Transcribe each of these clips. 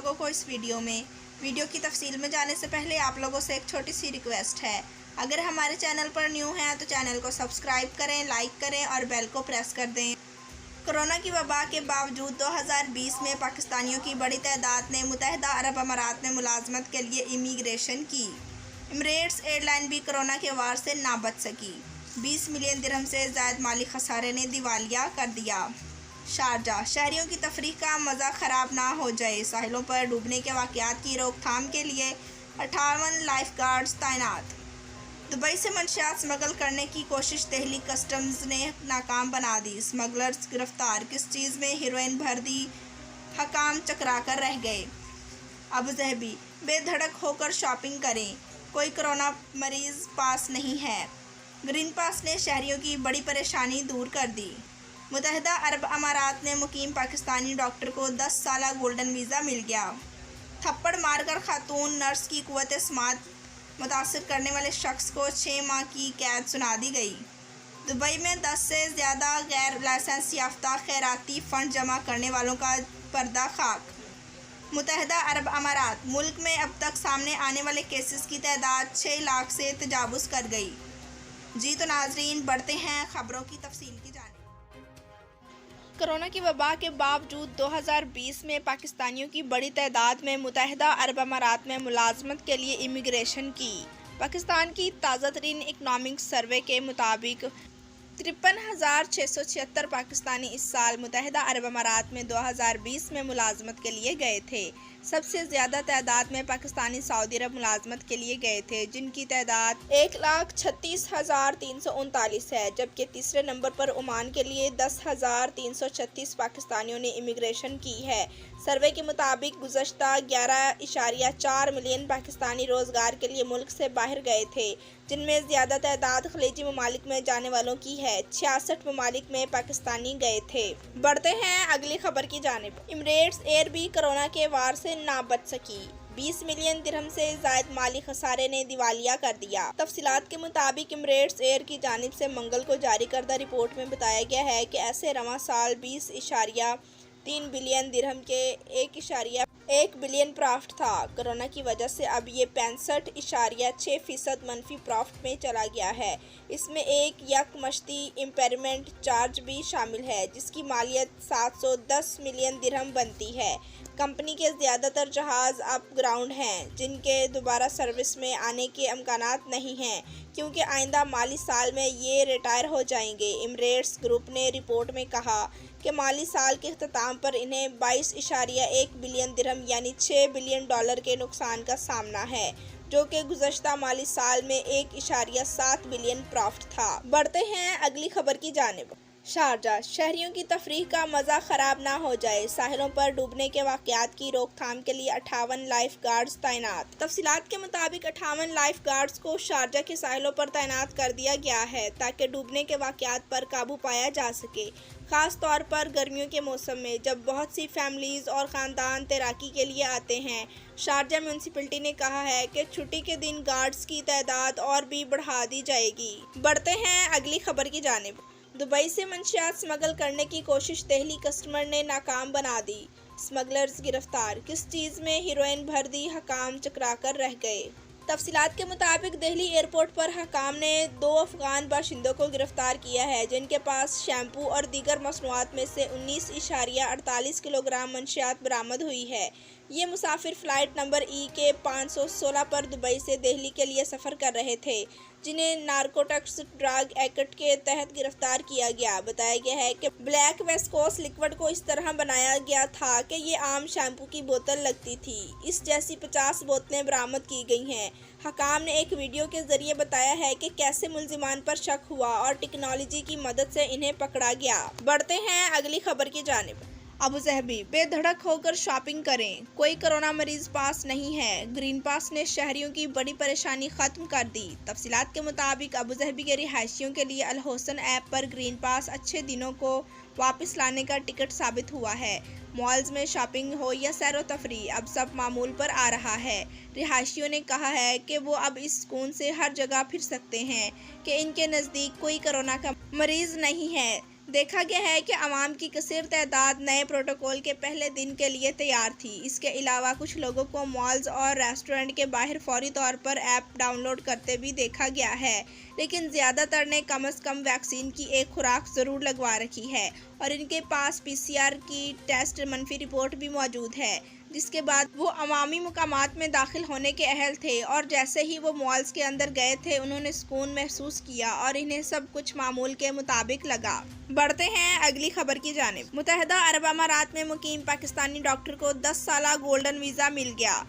लोगों को इस वीडियो की तफसील में जाने से पहले आप लोगों से एक छोटी सी रिक्वेस्ट है। अगर हमारे चैनल पर न्यू हैं तो चैनल को सब्सक्राइब करें, लाइक करें और बेल को प्रेस कर दें। कोरोना की वबा के बावजूद 2020 में पाकिस्तानियों की बड़ी तादाद ने मुत्तहिदा अरब अमारात में मुलाजमत के लिए इमिग्रेशन की। एमिरेट्स एयरलाइन भी कोरोना के वार से ना बच सकी। 20 मिलियन दिरहम से ज़ायद माली खसारे ने दिवालिया कर दिया। शारजा, शहरियों की तफरीह का मज़ा ख़राब ना हो जाए, साहिलों पर डूबने के वाक़यात की रोकथाम के लिए 58 लाइफ गार्ड्स तैनात। दुबई से मंशियात स्मगल करने की कोशिश दिल्ली कस्टम्स ने नाकाम बना दी। स्मगलर्स गिरफ्तार, किस चीज़ में हेरोइन भर दी, हकाम चकरा कर रह गए। अबू ज़हबी, बेधड़क होकर शॉपिंग करें, कोई कोरोना मरीज़ पास नहीं है। ग्रीन पास ने शहरियों की बड़ी परेशानी दूर कर दी। मुत्तहिदा अरब अमारात में मुकीम पाकिस्तानी डॉक्टर को 10 साला गोल्डन वीज़ा मिल गया। थप्पड़ मारकर खातून नर्स की कुव्वत समात मुतासर करने वाले शख्स को 6 माह की कैद सुना दी गई। दुबई में 10 से ज़्यादा गैर लाइसेंस याफ्ता खैराती फ़ंड जमा करने वालों का पर्दा खाक। मुत्तहिदा अरब अमारात, मुल्क में अब तक सामने आने वाले केसेस की तादाद 6 लाख से तजावुज़ कर गई। जी तो नाजरीन, बढ़ते हैं खबरों की तफसील की जानिब। कोरोना की वबा के बावजूद 2020 में पाकिस्तानियों की बड़ी तादाद में मुत्तहिदा अरब अमारात में मुलाजमत के लिए इमिग्रेशन की। पाकिस्तान की ताज़ा तरीन इकनॉमिक सर्वे के मुताबिक 53,676 पाकिस्तानी इस साल मुत्तहिदा अरब अमारात में 2020 में मुलाजमत के लिए गए थे। सबसे ज़्यादा तादाद में पाकिस्तानी सऊदी अरब मुलाजमत के लिए गए थे, जिनकी तादाद 1,36,339 है, जबकि तीसरे नंबर पर ओमान के लिए 10,336 पाकिस्तानियों ने इमिग्रेशन की है। सर्वे के मुताबिक गुज़श्ता 11.4 मिलियन पाकिस्तानी रोज़गार के लिए मुल्क से बाहर गए थे, जिनमें ज़्यादा तादाद खलीजी ममालिक में जाने वालों की है। 66 ममालिक में पाकिस्तानी गए थे। बढ़ते हैं अगली खबर की जानिब। एमिरेट्स एयर भी कोरोना के वार से ना बच सकी। 20 मिलियन दिरहम से ज़ायद माली खसारे ने दिवालिया कर दिया। तफसीलात के मुताबिक एमिरेट्स एयर की जानिब से मंगल को जारी करदा रिपोर्ट में बताया गया है कि ऐसे रवा साल 20.3 बिलियन दिरहम के 1.1 बिलियन प्रॉफिट था। कोरोना की वजह से अब ये 65.6% मनफी प्रॉफिट में चला गया है। इसमें एक यकमश्ती इम्पेयरमेंट चार्ज भी शामिल है, जिसकी मालियत 710 मिलियन दिरहम बनती है। कंपनी के ज़्यादातर जहाज़ अब ग्राउंड हैं, जिनके दोबारा सर्विस में आने के अमकानात नहीं हैं, क्योंकि आइंदा माली साल में ये रिटायर हो जाएंगे। एमिरेट्स ग्रुप ने रिपोर्ट में कहा कि माली साल के अख्ताम पर इन्हें 22.1 बिलियन दिरहम यानी $6 बिलियन के नुकसान का सामना है, जो कि गुज़श्ता माली साल में 1.7 बिलियन प्रॉफिट था। बढ़ते हैं अगली खबर की जानिब। शारजा, शहरियों की तफरीह का मज़ा ख़राब ना हो जाए, साहिलों पर डूबने के वाक़यात की रोकथाम के लिए 58 लाइफ गार्ड्स तैनात। तफसीलात के मुताबिक 58 लाइफ गार्ड्स को शारजा के साहिलों पर तैनात कर दिया गया है, ताकि डूबने के वाक़यात पर काबू पाया जा सके। ख़ास तौर पर गर्मियों के मौसम में, जब बहुत सी फैमिलीज़ और ख़ानदान तैराकी के लिए आते हैं। शारजा म्यूनसिपलिटी ने कहा है कि छुट्टी के दिन गार्ड्स की तादाद और भी बढ़ा दी जाएगी। बढ़ते हैं अगली खबर की जानिब। दुबई से मंशियात स्मगल करने की कोशिश दिल्ली कस्टमर ने नाकाम बना दी। स्मगलर्स गिरफ्तार, किस चीज़ में हेरोइन भर दी, हकाम चकरा कर रह गए। तफसीलात के मुताबिक दिल्ली एयरपोर्ट पर हकाम ने 2 अफगान बाशिंदों को गिरफ्तार किया है, जिनके पास शैम्पू और दीगर मसनूआत में से 19.48 किलोग्राम मंशियात बरामद हुई है। ये मुसाफिर फ़्लाइट नंबर के 516 पर दुबई से दिल्ली के लिए सफ़र कर रहे थे, जिन्हें नारकोटिक्स ड्रग एक्ट के तहत गिरफ्तार किया गया। बताया गया है कि ब्लैक वेस्कोस लिक्विड को इस तरह बनाया गया था कि ये आम शैम्पू की बोतल लगती थी। इस जैसी 50 बोतलें बरामद की गई हैं। हकाम ने एक वीडियो के जरिए बताया है कि कैसे मुल्जिमान पर शक हुआ और टेक्नोलॉजी की मदद से इन्हें पकड़ा गया। बढ़ते हैं अगली खबर की जानिब। अबू ज़हबी, बेधड़क होकर शॉपिंग करें, कोई कोरोना मरीज पास नहीं है। ग्रीन पास ने शहरियों की बड़ी परेशानी ख़त्म कर दी। तफसीलात के मुताबिक अबू ज़हबी के रिहायशियों के लिए अल होसन ऐप पर ग्रीन पास अच्छे दिनों को वापस लाने का टिकट साबित हुआ है। मॉल्स में शॉपिंग हो या सैर व तफरीह, अब सब मामूल पर आ रहा है। रिहायशियों ने कहा है कि वो अब इस सुकून से हर जगह फिर सकते हैं कि इनके नज़दीक कोई कोरोना का मरीज़ नहीं है। देखा गया है कि आवाम की कसीर तादाद नए प्रोटोकॉल के पहले दिन के लिए तैयार थी। इसके अलावा कुछ लोगों को मॉल्स और रेस्टोरेंट के बाहर फौरी तौर पर ऐप डाउनलोड करते भी देखा गया है, लेकिन ज़्यादातर ने कम से कम वैक्सीन की एक खुराक ज़रूर लगवा रखी है और इनके पास PCR की टेस्ट मनफी रिपोर्ट भी मौजूद है, जिसके बाद वो अवामी मुकामात में दाखिल होने के अहल थे और जैसे ही वो मॉल्स के अंदर गए थे उन्होंने सुकून महसूस किया और इन्हें सब कुछ मामूल के मुताबिक लगा। बढ़ते हैं अगली खबर की जानिब। मुत्तहिदा अरब अमारात में मुकीम पाकिस्तानी डॉक्टर को 10 साला गोल्डन वीज़ा मिल गया।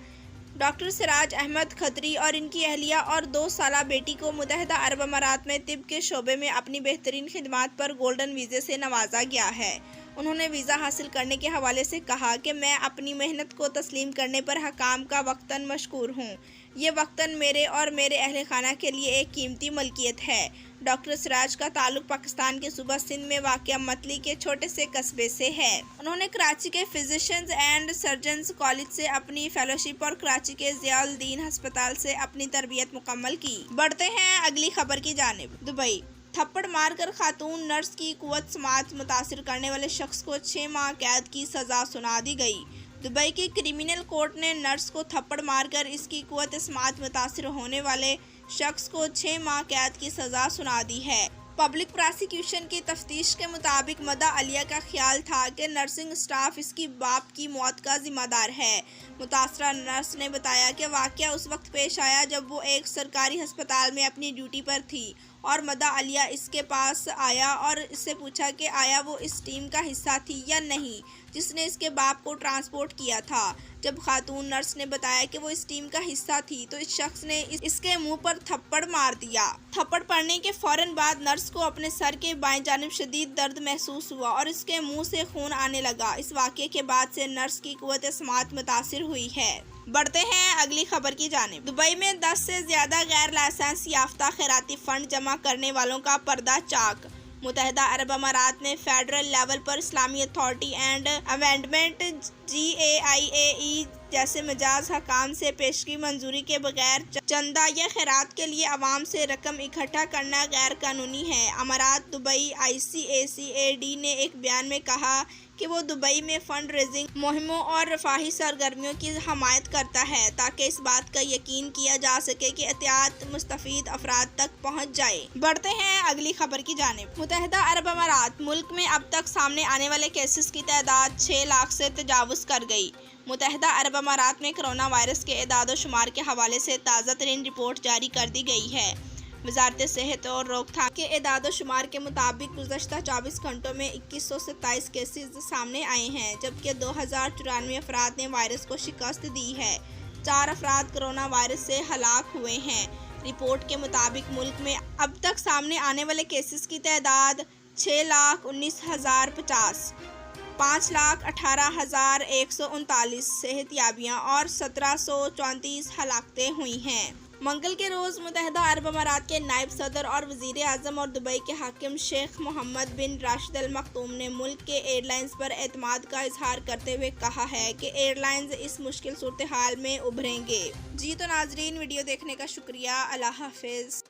डॉक्टर सिराज अहमद खत्री और इनकी अहलिया और 2 साला बेटी को मुत्तहिदा अरब अमारात में तिब के शोबे में अपनी बेहतरीन खिदमात पर गोल्डन वीज़े से नवाजा गया है। उन्होंने वीज़ा हासिल करने के हवाले से कहा कि मैं अपनी मेहनत को तस्लीम करने पर हकाम का वक्तन मशकूर हूँ। ये वक्तन मेरे और मेरे अहल खाना के लिए एक कीमती मलकियत है। डॉक्टर सिराज का ताल्लुक पाकिस्तान के सूबा सिंध में वाक़िया मतली के छोटे से कस्बे से है। उन्होंने कराची के फिजिशियंस एंड सर्जन्स कॉलेज से अपनी फेलोशिप और कराची के ज़ियाउद्दीन अस्पताल से अपनी तरबियत मुकम्मल की। बढ़ते हैं अगली खबर की जानिब। दुबई थप्पड़ मारकर खातून नर्स की कुव्वत समात मुतासिर करने वाले शख्स को 6 माह कैद की सज़ा सुना दी गई। दुबई की क्रिमिनल कोर्ट ने नर्स को थप्पड़ मारकर इसकी कुव्वत समात मुतासिर होने वाले शख्स को 6 माह कैद की सज़ा सुना दी है। पब्लिक प्रोसिक्यूशन की तफ्तीश के मुताबिक मदा अलिया का ख्याल था कि नर्सिंग स्टाफ इसकी बाप की मौत का जिम्मेदार है। मुतासरा नर्स ने बताया कि वाक़या उस वक्त पेश आया जब वो एक सरकारी अस्पताल में अपनी ड्यूटी पर थी और मदा अलिया इसके पास आया और इससे पूछा कि आया वो इस टीम का हिस्सा थी या नहीं जिसने इसके बाप को ट्रांसपोर्ट किया था। जब खातून नर्स ने बताया कि वो इस टीम का हिस्सा थी तो इस शख्स ने इसके मुंह पर थप्पड़ मार दिया। थप्पड़ पड़ने के फौरन बाद नर्स को अपने सर के बाएं जानिब शदीद दर्द महसूस हुआ और इसके मुंह से खून आने लगा। इस वाक़ये के बाद से नर्स की कुव्वत समात मुतासिर हुई है। बढ़ते हैं अगली खबर की जानिब। दुबई में 10 से ज़्यादा गैर लाइसेंस याफ्ता खैराती फंड जमा करने वालों का पर्दा चाक। मुत्तहिदा अरब अमारात में फेडरल लेवल पर इस्लामी अथॉरिटी एंड अमेंडमेंट GAIAE जैसे मजाज हकाम से पेशगी मंजूरी के बगैर चंदा या खैरात के लिए आवाम से रकम इकट्ठा करना गैर कानूनी है। अमारात दुबई ICACAD ने एक बयान में कहा कि वो दुबई में फंड रेजिंग मुहिमों और रफाही सरगर्मियों की हमायत करता है ताकि इस बात का यकीन किया जा सके कि एहतियात मुस्तफीद अफराद तक पहुँच जाए। बढ़ते हैं अगली खबर की जानिब। मुत्तहिदा अरब अमारात मुल्क में अब तक सामने आने वाले केसेस की तादाद 6 लाख से तजावुज़ कर गई। मुत्तहिदा अरब अमारात में कोरोना वायरस के एदाद शुमार के हवाले से ताज़ा तरीन रिपोर्ट जारी कर दी गई है। वज़ारत सेहत और रोकथाम के एदाद शुमार के मुताबिक गुज़श्ता 24 घंटों में 2127 केसेस सामने आए हैं, जबकि 2094 अफराद ने वायरस को शिकस्त दी है। 4 अफराद कोरोना वायरस से हलाक हुए हैं। रिपोर्ट के मुताबिक मुल्क में अब तक सामने आने वाले केसेस की तादाद 6,19,050, 5,18,139 सेहतयाबियाँ और 1,734 हलाकतें हुई हैं। मंगल के रोज़ मुत्तहिदा अरब अमारात के नायब सदर और वज़ीर आज़म और दुबई के हाकिम शेख मोहम्मद बिन राशिद अल मखतूम ने मुल्क के एयरलाइंस पर एतमाद का इजहार करते हुए कहा है कि एयरलाइंस इस मुश्किल सूरत हाल में उभरेंगे। जी तो नाजरीन, वीडियो देखने का शुक्रिया। अल्लाह हाफिज़।